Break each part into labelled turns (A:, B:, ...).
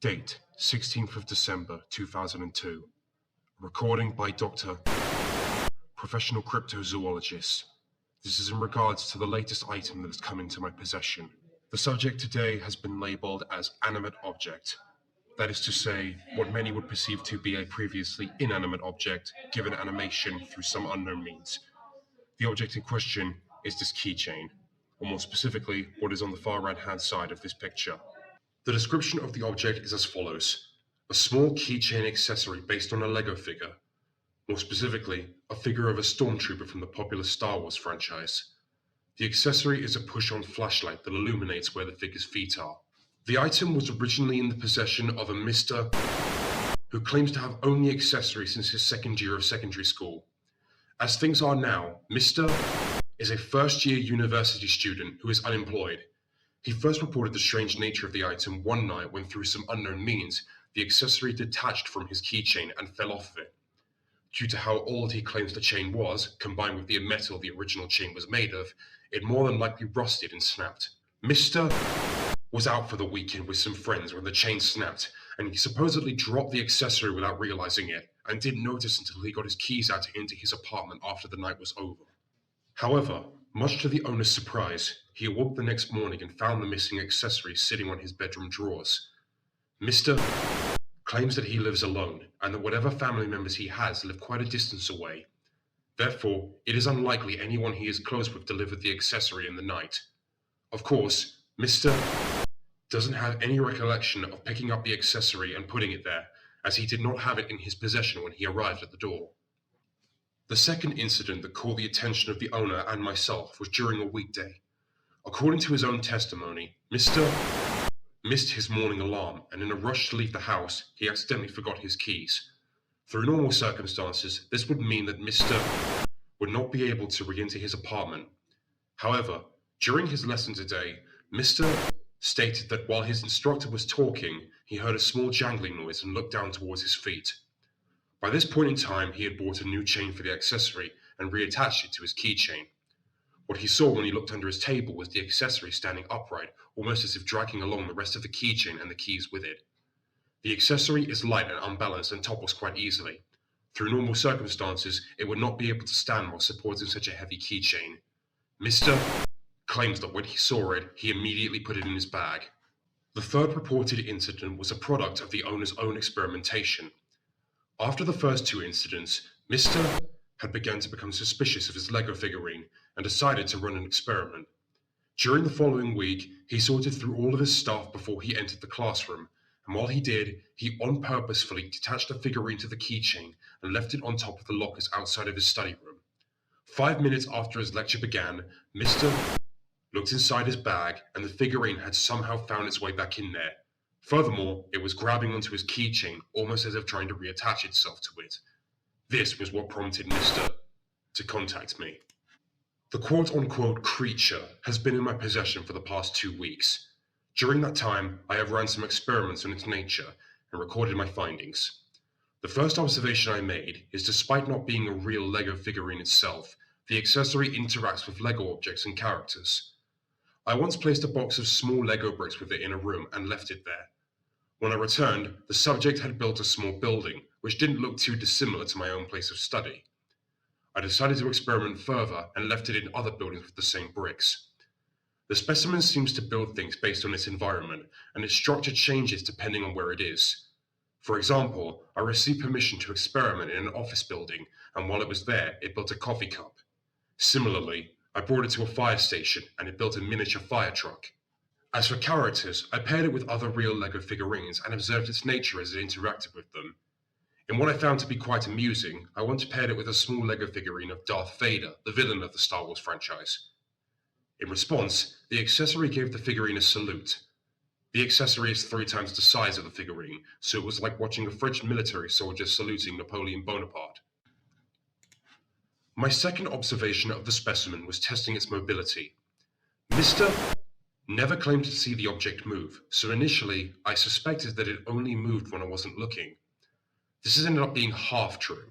A: Date, 16th of December 2002. Recording by Dr. Professional Cryptozoologist. This is in regards to the latest item that has come into my possession. The subject today has been labelled as animate object. That is to say, what many would perceive to be a previously inanimate object given animation through some unknown means. The object in question is this keychain, or more specifically, what is on the far right-hand side of this picture. The description of the object is as follows: a small keychain accessory based on a Lego figure, more specifically, a figure of a stormtrooper from the popular Star Wars franchise. The accessory is a push-on flashlight that illuminates where the figure's feet are. The item was originally in the possession of a Mr. who claims to have owned the accessory since his second year of secondary school. As things are now, Mr. is a first-year university student who is unemployed. He first reported the strange nature of the item one night when, through some unknown means, the accessory detached from his keychain and fell off of it. Due to how old he claims the chain was, combined with the metal the original chain was made of, it more than likely rusted and snapped. Mr. was out for the weekend with some friends when the chain snapped, and he supposedly dropped the accessory without realizing it, and didn't notice until he got his keys out to enter his apartment after the night was over. However, much to the owner's surprise, he awoke the next morning and found the missing accessory sitting on his bedroom drawers. Mr. claims that he lives alone, and that whatever family members he has live quite a distance away. Therefore, it is unlikely anyone he is close with delivered the accessory in the night. Of course, Mr. doesn't have any recollection of picking up the accessory and putting it there, as he did not have it in his possession when he arrived at the door. The second incident that caught the attention of the owner and myself was during a weekday. According to his own testimony, Mr. missed his morning alarm, and in a rush to leave the house, he accidentally forgot his keys. Through normal circumstances, this would mean that Mr. would not be able to re-enter his apartment. However, during his lesson today, Mr. stated that while his instructor was talking, he heard a small jangling noise and looked down towards his feet. By this point in time, he had bought a new chain for the accessory and reattached it to his keychain. What he saw when he looked under his table was the accessory standing upright, almost as if dragging along the rest of the keychain and the keys with it. The accessory is light and unbalanced and topples quite easily. Through normal circumstances, it would not be able to stand while supporting such a heavy keychain. Mr. claims that when he saw it, he immediately put it in his bag. The third reported incident was a product of the owner's own experimentation. After the first two incidents, Mr. had begun to become suspicious of his Lego figurine and decided to run an experiment. During the following week, he sorted through all of his stuff before he entered the classroom, and while he did, he unpurposefully detached the figurine to the keychain and left it on top of the lockers outside of his study room. 5 minutes after his lecture began, Mr. looked inside his bag, and the figurine had somehow found its way back in there. Furthermore, it was grabbing onto his keychain, almost as if trying to reattach itself to it. This was what prompted Mr. to contact me. The quote-unquote creature has been in my possession for the past 2 weeks. During that time, I have run some experiments on its nature and recorded my findings. The first observation I made is, despite not being a real Lego figurine itself, the accessory interacts with Lego objects and characters. I once placed a box of small Lego bricks with it in a room and left it there. When I returned, the subject had built a small building, which didn't look too dissimilar to my own place of study. I decided to experiment further and left it in other buildings with the same bricks. The specimen seems to build things based on its environment, and its structure changes depending on where it is. For example, I received permission to experiment in an office building, and while it was there, it built a coffee cup. Similarly, I brought it to a fire station, and it built a miniature fire truck. As for characters, I paired it with other real Lego figurines and observed its nature as it interacted with them. In what I found to be quite amusing, I once paired it with a small Lego figurine of Darth Vader, the villain of the Star Wars franchise. In response, the accessory gave the figurine a salute. The accessory is 3 times the size of the figurine, so it was like watching a French military soldier saluting Napoleon Bonaparte. My second observation of the specimen was testing its mobility. Mr. never claimed to see the object move, so initially I suspected that it only moved when I wasn't looking. This has ended up being half true.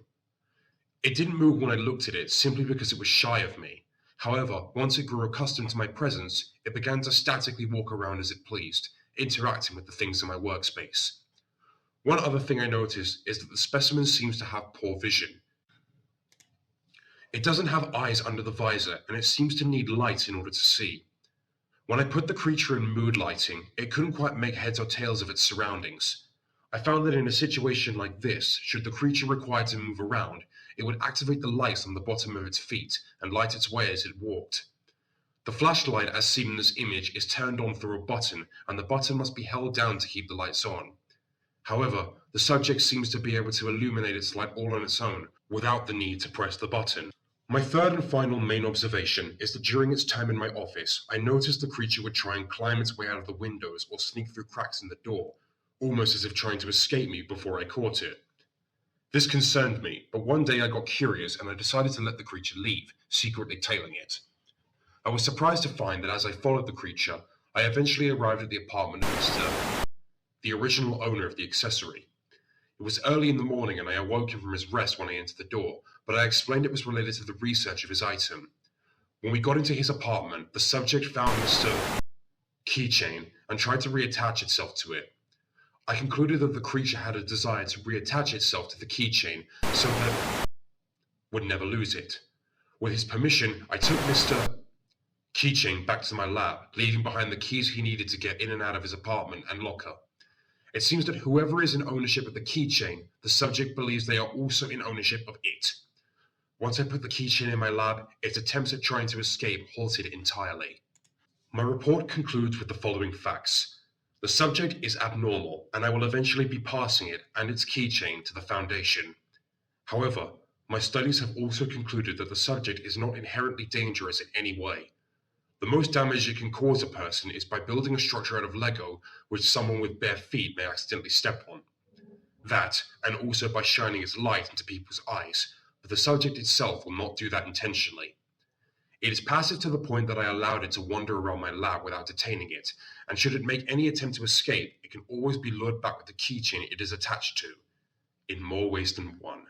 A: It didn't move when I looked at it simply because it was shy of me. However, once it grew accustomed to my presence, it began to statically walk around as it pleased, interacting with the things in my workspace. One other thing I noticed is that the specimen seems to have poor vision. It doesn't have eyes under the visor, and it seems to need light in order to see. When I put the creature in mood lighting, it couldn't quite make heads or tails of its surroundings. I found that in a situation like this, should the creature require to move around, it would activate the lights on the bottom of its feet and light its way as it walked. The flashlight, as seen in this image, is turned on through a button, and the button must be held down to keep the lights on. However, the subject seems to be able to illuminate its light all on its own, without the need to press the button. My third and final main observation is that during its time in my office, I noticed the creature would try and climb its way out of the windows or sneak through cracks in the door, almost as if trying to escape me before I caught it. This concerned me, but one day I got curious and I decided to let the creature leave, secretly tailing it. I was surprised to find that as I followed the creature, I eventually arrived at the apartment of Mr. the original owner of the accessory. It was early in the morning and I awoke him from his rest when I entered the door, but I explained it was related to the research of his item. When we got into his apartment, the subject found Mr. keychain and tried to reattach itself to it. I concluded that the creature had a desire to reattach itself to the keychain so that it would never lose it. With his permission, I took Mr. keychain back to my lab, leaving behind the keys he needed to get in and out of his apartment and locker. It seems that whoever is in ownership of the keychain, the subject believes they are also in ownership of it. Once I put the keychain in my lab, its attempts at trying to escape halted entirely. My report concludes with the following facts. The subject is abnormal, and I will eventually be passing it and its keychain to the Foundation. However, my studies have also concluded that the subject is not inherently dangerous in any way. The most damage it can cause a person is by building a structure out of Lego which someone with bare feet may accidentally step on. That, and also by shining its light into people's eyes, but the subject itself will not do that intentionally. It is passive to the point that I allowed it to wander around my lab without detaining it, and should it make any attempt to escape, it can always be lured back with the keychain it is attached to, in more ways than one.